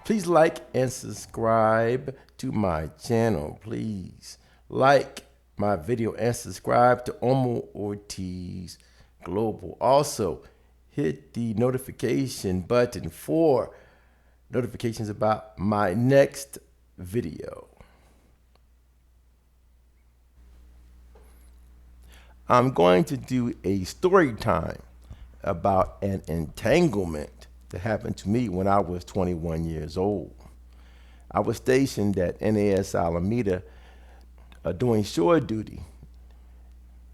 Please like and subscribe to my channel. Please like my video and subscribe to Omo Ortiz Global. Also, hit the notification button for notifications about my next video. I'm going to do a story time about an entanglement that happened to me when I was 21 years old. I was stationed at NAS Alameda doing shore duty.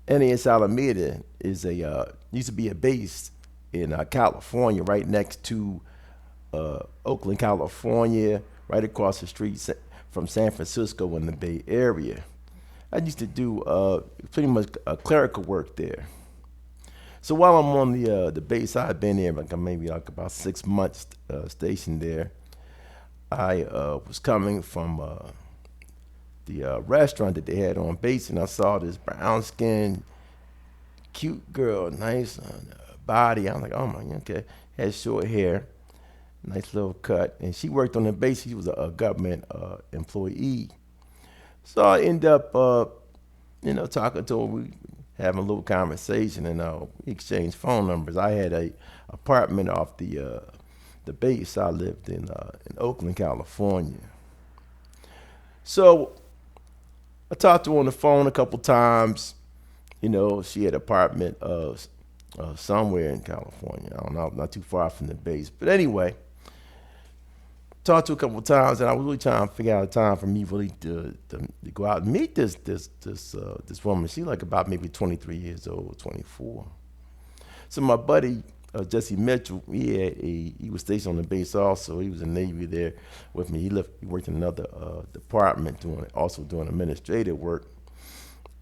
NAS Alameda is used to be a base in California, right next to Oakland, California, right across the street from San Francisco in the Bay Area. I used to do pretty much clerical work there. So while I'm on the base, I've been there maybe about 6 months stationed there. I was coming from the restaurant that they had on base, and I saw this brown-skinned, cute girl, nice body. I'm like, oh my, okay. Had short hair, nice little cut, and she worked on the base. She was a government employee. So I end up, talking to her. We having a little conversation, and we exchanged phone numbers. I had a apartment off the base. I lived in Oakland, California. So I talked to her on the phone a couple times. She had an apartment somewhere in California. I don't know, not too far from the base. But anyway, talked to her a couple times, and I was really trying to figure out a time for me really to go out and meet this woman. She like about maybe 23 years old, 24. So my buddy Jesse Mitchell, he was stationed on the base also. He was in the Navy there with me. He worked in another department doing administrative work,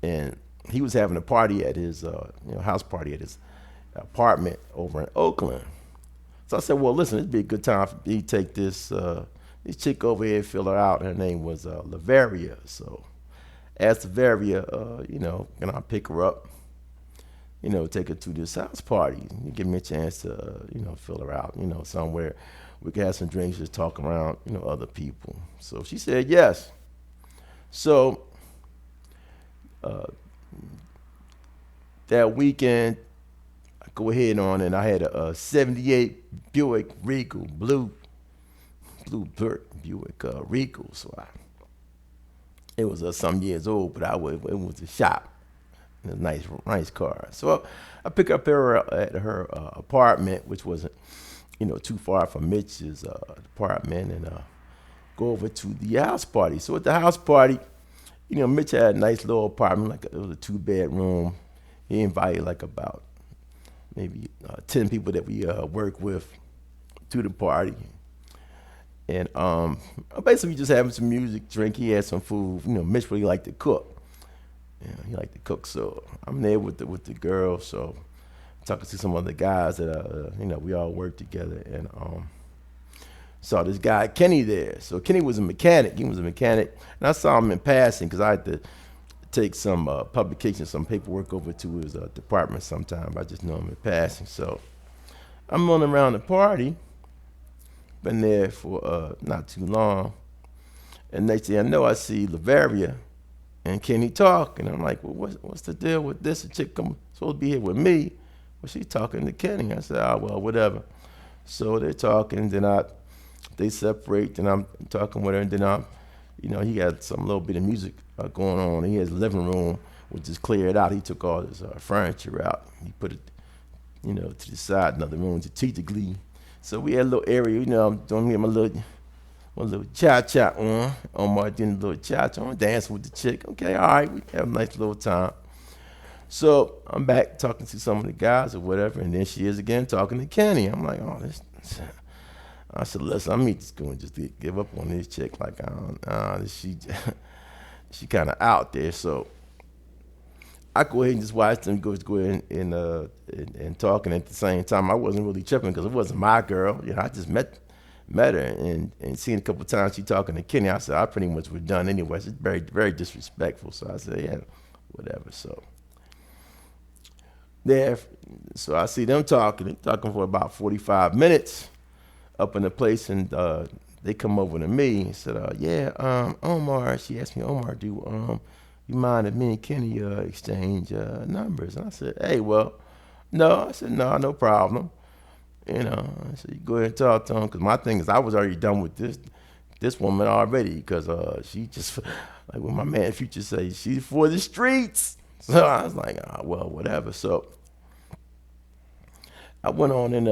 and he was having a party at his house party at his apartment over in Oakland. So I said, well, listen, it'd be a good time for me to take this chick over here and fill her out. Her name was Lavaria. So asked Lavaria, can I pick her up, take her to this house party? You give me a chance to, fill her out, somewhere we could have some drinks, just talk around, other people. So she said yes. So that weekend, I go ahead on, and I had a 78 Buick Regal, blue Buick Regal. So it was some years old, but it was a shop. A nice car. So I pick up her at her apartment, which wasn't, too far from Mitch's apartment, and go over to the house party. So at the house party, Mitch had a nice little apartment, it was a 2-bedroom. He invited like about maybe 10 people that we work with to the party. And basically just having some music, drink. He had some food. Mitch really liked to cook. He liked to cook. So I'm there with the girls. So talking to some other guys that we all work together, and saw this guy Kenny there. So Kenny was a mechanic. He was a mechanic, and I saw him in passing because I had to take some publication, some paperwork over to his department sometime. I just know him in passing. So I'm running around the party. Been there for not too long. And next thing I know, I see Lavaria and Kenny talk. And I'm like, well, what's the deal with this? A chick supposed to be here with me. Well, she's talking to Kenny. I said, well, whatever. So they're talking. Then they separate. And I'm talking with her. And then he got some little bit of music going on. He has a living room, which is cleared out. He took all his furniture out. He put it, to the side, another room strategically. So we had a little area, I'm doing my little cha-cha on my little cha-cha. I'm dancing with the chick. Okay, all right, we have a nice little time. So I'm back talking to some of the guys or whatever, and then she is again talking to Kenny. I'm like, I said, listen, I'm just going to give up on this chick. Like, she kind of out there. So I go ahead and just watch them go ahead and talking at the same time. I wasn't really tripping because it wasn't my girl. I just met her and seen a couple of times she talking to Kenny. I said, I pretty much was done anyway. It's very, very disrespectful. So I said, yeah, whatever. So so I see them talking for about 45 minutes up in the place, and they come over to me and said, yeah, Omar. She asked me, Omar, do you mind if me and Kenny exchange numbers? And I said, hey, well, no. I said, no, no problem. I said, you go ahead and talk to him, because my thing is I was already done with this woman already, because she just, like what my man Future say, she's for the streets. So I was like, well, whatever. So I went on and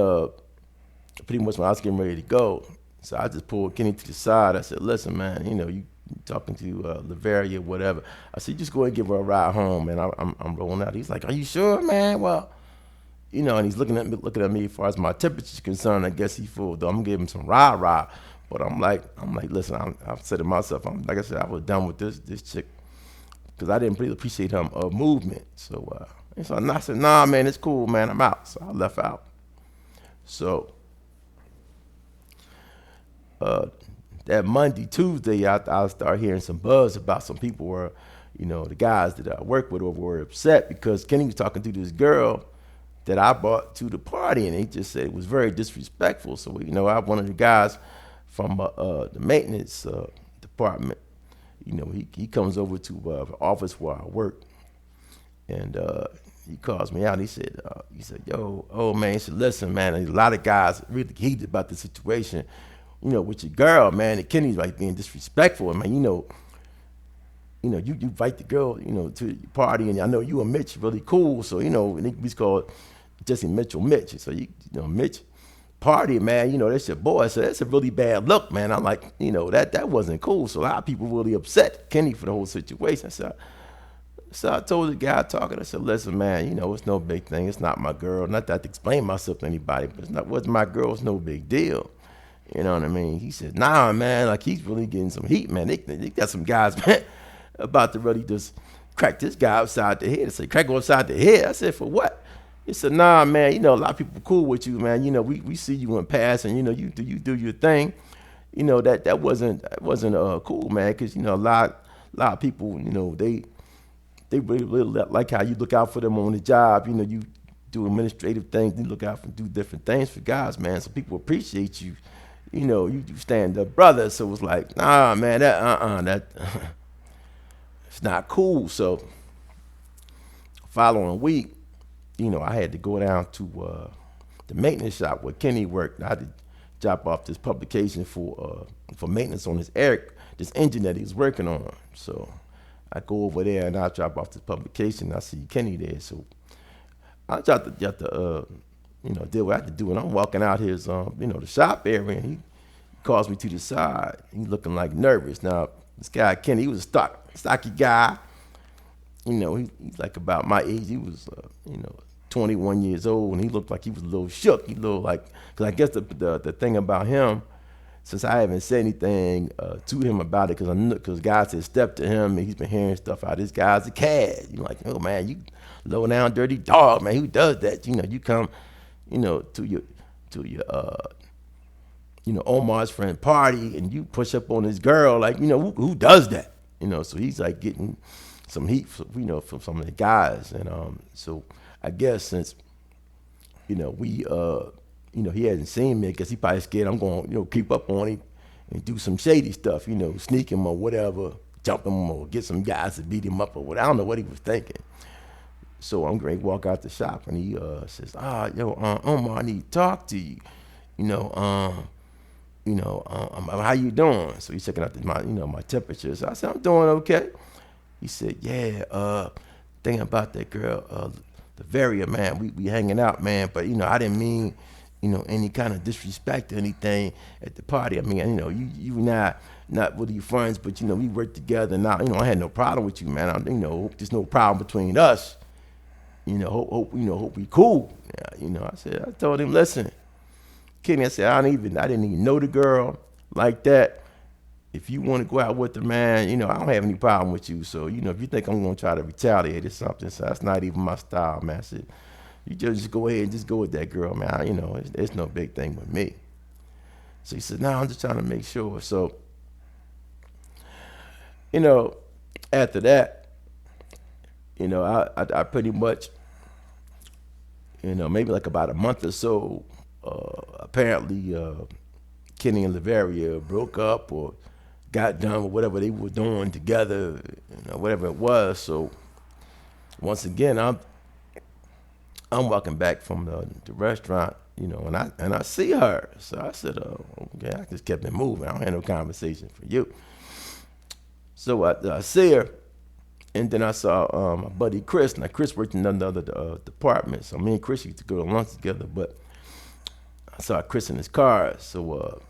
pretty much when I was getting ready to go, so I just pulled Kenny to the side. I said, listen, man, you talking to Lavaria, whatever. I said, just go ahead and give her a ride home, man. I'm rolling out. He's like, are you sure, man? Well, and he's looking at me as far as my temperature is concerned. I guess he fooled. I'm gonna give him some rah. But I'm like, listen, I've said to myself, like I said, I was done with this chick, because I didn't really appreciate her movement. So I said, nah, man, it's cool, man. I'm out. So I left out. So that Monday, Tuesday, I started hearing some buzz about some people were, the guys that I work with were upset because Kenny was talking to this girl that I brought to the party, and he just said it was very disrespectful. So, I one of the guys from the maintenance department, he comes over to the office where I work, and he calls me out. He said, yo, oh man, he said, listen, man, a lot of guys really heated about the situation, with your girl, man, and Kenny's like being disrespectful. I mean, you invite the girl, to your party, and I know you and Mitch really cool, so, and he's called Jesse Mitchell Mitch. So, Mitch, party, man, that's your boy. So that's a really bad look, man. I'm like, that wasn't cool. So a lot of people really upset Kenny for the whole situation. So I told the guy talking, I said, listen, man, it's no big thing. It's not my girl. Not that I have to explain myself to anybody, but wasn't my girl. It's no big deal. You know what I mean? He said, nah, man, like he's really getting some heat, man. They got some guys, man, about to really just crack this guy upside the head. I said, crack him upside the head? I said, for what? He said, nah, man, a lot of people cool with you, man. We see you in pass, and, you do your thing. That wasn't cool, man, because, a lot of people, they really like how you look out for them on the job. You do administrative things, you look out for do different things for guys, man. So people appreciate you. You stand up, brother. So it was like, nah, man, that it's not cool. So following week, I had to go down to the maintenance shop where Kenny worked. I had to drop off this publication for maintenance on this engine that he was working on. So I go over there and I drop off this publication. I see Kenny there. So I got to did what I had to do. And I'm walking out his, the shop area, and he calls me to the side. He's looking like nervous. Now, this guy, Kenny, he was a stocky guy. He's like about my age. He was, 21 years old, and he looked like he was a little shook. He looked like, because I guess the thing about him, since I haven't said anything to him about it, because guys had stepped to him, and he's been hearing stuff out. This guy's a cad. You're like, oh man, you low down dirty dog, man. Who does that? You come, to your Omar's friend party, and you push up on this girl, like, who does that? So he's like getting some heat, from some of the guys, and so I guess since, we, he hasn't seen me, I guess he probably scared I'm going to, keep up on him and do some shady stuff, sneak him or whatever, jump him or get some guys to beat him up or whatever. I don't know what he was thinking. So I'm going to walk out the shop, and he says, Omar, I need to talk to you. How you doing? So he's checking out my temperature. So I said, I'm doing okay. He said, yeah, thinking about that girl, the Varia, man, we hanging out, man, but, I didn't mean, any kind of disrespect or anything at the party. I mean, you not really friends, but, we work together. Now, I had no problem with you, man. Hope there's no problem between us. Hope we cool. Yeah, I told him, listen, Kenny, I said, I didn't even know the girl like that. If you want to go out with her, man, I don't have any problem with you. So, if you think I'm going to try to retaliate or something, so that's not even my style, man. I said, you just go ahead and just go with that girl, man. It's no big thing with me. So he said, no, I'm just trying to make sure. So, after that, I pretty much, maybe like about a month or so, apparently Kenny and Lavaria broke up or got done with whatever they were doing together, whatever it was. So once again, I'm walking back from the restaurant, and I see her. So I said, okay, I just kept it moving. I don't have no conversation for you. So I see her, and then I saw my buddy Chris. Now Chris worked in another department, so me and Chris used to go to lunch together. But I saw Chris in his car, so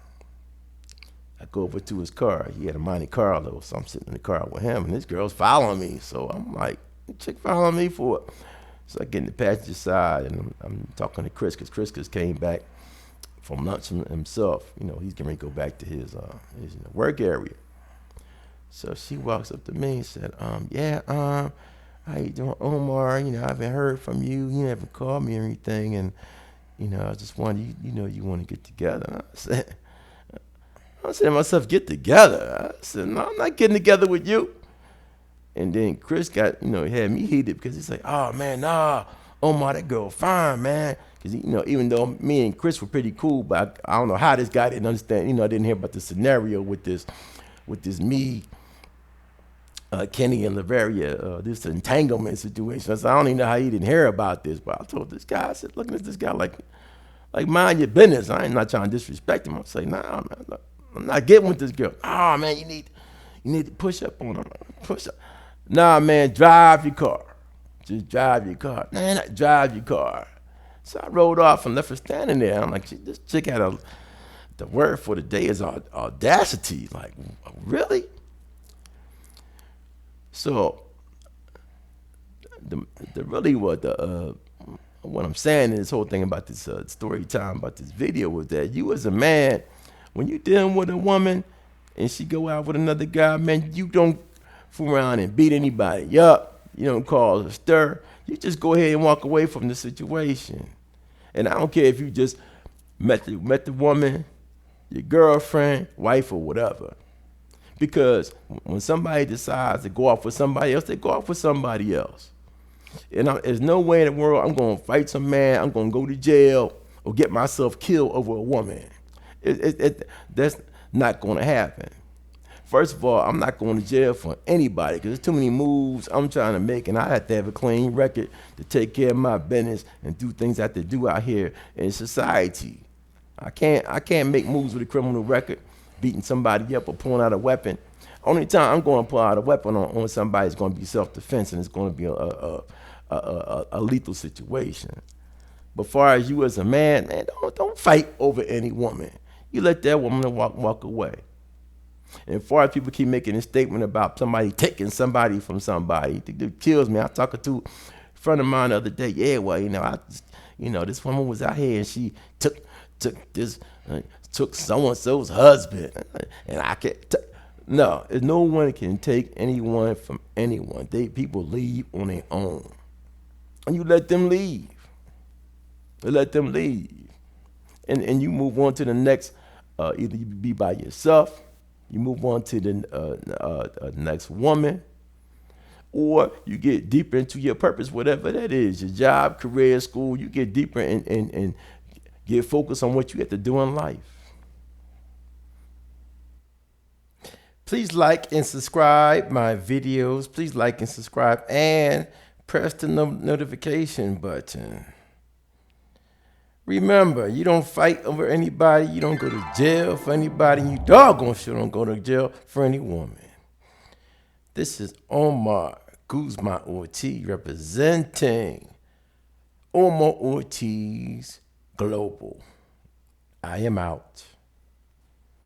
I go over to his car. He had a Monte Carlo, so I'm sitting in the car with him, and this girl's following me. So I'm like, chick following me for what? So I get in the passenger side, and I'm talking to Chris, because Chris just came back from lunch himself. He's getting ready to go back to his work area. So she walks up to me and said, yeah, how you doing, Omar? I haven't heard from you. You never called me or anything, and I just wanted you want to get together. And I said to myself, get together. I said, no, I'm not getting together with you. And then Chris got, he had me heated, because he's like, oh man, nah, Omar, that girl fine, man. Because even though me and Chris were pretty cool, but I don't know how this guy didn't understand. I didn't hear about the scenario with this me, Kenny and Lavaria, this entanglement situation. I said, I don't even know how he didn't hear about this. But I told this guy, I said, looking at this guy like mind your business. I ain't not trying to disrespect him. I say, nah, man, look, I'm not getting with this girl. Oh man, you need to push up on her. Push up. Nah, man, drive your car. Just drive your car. Man, drive your car. So I rolled off and left her standing there. I'm like, this chick had the word for the day is audacity. Like, really? So what I'm saying in this whole thing about this story time about this video was that you as a man, when you dealing with a woman and she go out with another guy, man, you don't fool around and beat anybody up. You don't cause a stir. You just go ahead and walk away from the situation. And I don't care if you just met the woman, your girlfriend, wife, or whatever. Because when somebody decides to go off with somebody else, they go off with somebody else. And there's no way in the world I'm going to fight some man, I'm going to go to jail, or get myself killed over a woman. That's not going to happen. First of all, I'm not going to jail for anybody, because there's too many moves I'm trying to make, and I have to have a clean record to take care of my business and do things I have to do out here in society. I can't make moves with a criminal record, beating somebody up or pulling out a weapon. Only time I'm going to pull out a weapon on somebody is going to be self-defense, and it's going to be a lethal situation. But far as you as a man, don't fight over any woman. You let that woman walk away. And far as people keep making a statement about somebody taking somebody from somebody, it kills me. I was talking to a friend of mine the other day. Yeah, well, this woman was out here and she took so-and-so's husband, and I can't. No, no one can take anyone from anyone. People leave on their own, and you let them leave. You let them leave, and you move on to the next. Either you be by yourself, you move on to the next woman, or you get deeper into your purpose, whatever that is, your job, career, school. You get deeper and get focused on what you have to do in life. Please like and subscribe my videos. Please like and subscribe and press the notification button. Remember, you don't fight over anybody. You don't go to jail for anybody. You doggone sure don't go to jail for any woman. This is Omar Guzman Ortiz representing Omar Ortiz Global. I am out.